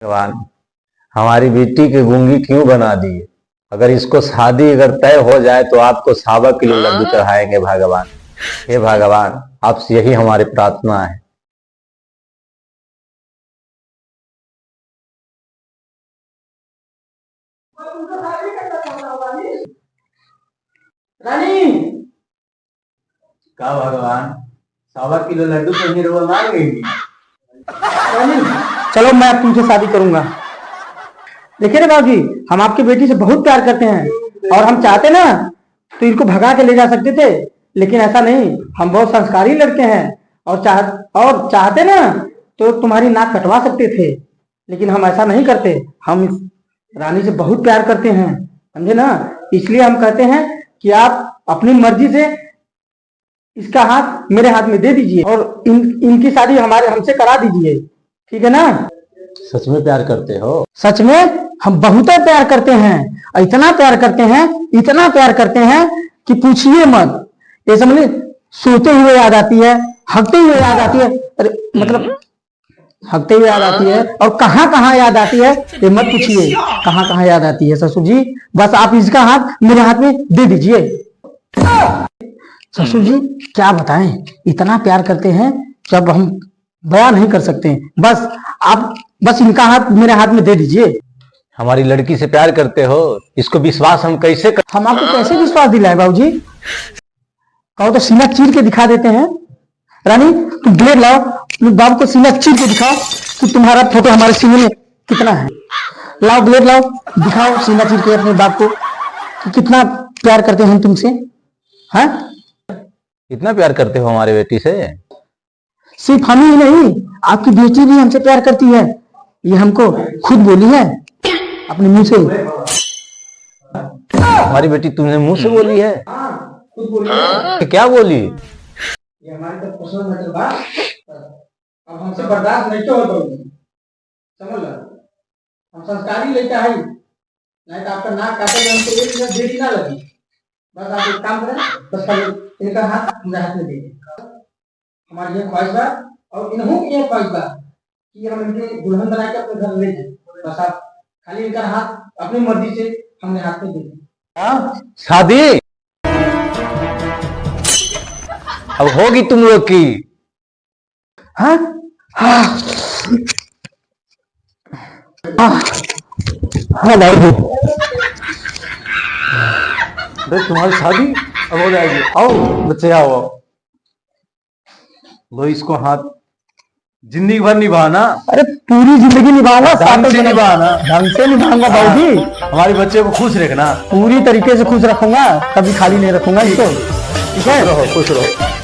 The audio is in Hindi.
भगवान, हमारी बेटी की गूंगी क्यों बना दी। अगर इसको शादी अगर तय हो जाए तो आपको 1.25 किलो लड्डू चढ़ाएंगे भगवान। हे भगवान, आपसे यही हमारी प्रार्थना है। रानी का भगवान, 1.25 किलो लड्डू तो मेरे मार गई। रानी, चलो मैं अब तुमसे शादी करूंगा। देखिए ना बाबूजी, हम आपकी बेटी से बहुत प्यार करते हैं और हम चाहते ना तो इनको भगा के ले जा सकते थे, लेकिन ऐसा नहीं। हम बहुत संस्कारी लड़के हैं और चाहते ना तो तुम्हारी नाक कटवा सकते थे, लेकिन हम ऐसा नहीं करते। हम इस रानी से बहुत प्यार करते हैं, समझे ना। इसलिए हम कहते हैं कि आप अपनी मर्जी से इसका हाथ मेरे हाथ में दे दीजिए और इनकी शादी हमसे करा दीजिए, ठीक है ना। सच में प्यार करते हो? सच में हम बहुत प्यार करते हैं, इतना प्यार करते हैं कि पूछिए मत। ये समझ, सोते हुए याद आती है, हकते हुए याद आती है, अरे मतलब हकते हुए याद आती है, और कहाँ कहाँ याद आती है ये मत पूछिए, कहाँ कहाँ याद आती है ससुर जी। बस आप इसका हाथ मेरे हाथ में दे दीजिए। ससुर जी क्या बताएं, इतना प्यार करते हैं जब हम बयान नहीं कर सकते। बस आप बस इनका हाथ मेरे हाथ में दे दीजिए। हमारी लड़की से प्यार करते हो, इसको विश्वास हम कैसे हम आपको कैसे विश्वास दिलाए बाबूजी? कहो तो सीना चीर के दिखा देते हैं। रानी तुम ब्लेड लाओ, अपने बाप को सीना चीर के दिखाओ कि तुम्हारा फोटो हमारे सीने में कितना है। लाओ ब्लेड लाओ, दिखाओ सीना चीर के अपने बाप को कि कितना प्यार करते हैं तुमसे। हाँ, इतना प्यार करते हो हमारे बेटी से? सिर्फ हम ही नहीं, आपकी बेटी भी हमसे प्यार करती है। ये हमको खुद बोली है अपने मुंह से। हमारी बेटी तुमने मुंह से बोली है? खुद बोली है। क्या बोली? ये हमारी तो पर्सनल मैटर बा, अब हमसे बर्दाश्त नहीं हो पाएगी, समझ लो। हम संस्कारी लड़का है, नहीं तो आपका नाक काटे हमको एक मिनट देख ना लगी। बस आप एक काम करें, बस खाली इनका हाथ मेरे हाथ में दे दें। हमारी ये ख्वाहिश बा और इन्हों की ये ख्वाहिश बा कि हम इनके दुल्हन बना के अपने घर ले जाएं। बस आप खाली इनका हाथ अपनी मर्जी से हमने हाथ में दे दिया। शादी अब होगी तुम लोग की। हाँ हाँ हाँ बाबू, तुम्हारी शादी अब हो जाएगी। आओ बच्चे आओ, लो इसको हाथ, जिंदगी भर निभाना। अरे पूरी जिंदगी निभाऊंगा, ढंग से निभाना। ढंग से निभाऊंगा बाबूजी। हमारे बच्चे को खुश रखना, पूरी तरीके से खुश रखूंगा, कभी खाली नहीं रखूंगा इसको, ठीक है। खुश रहो।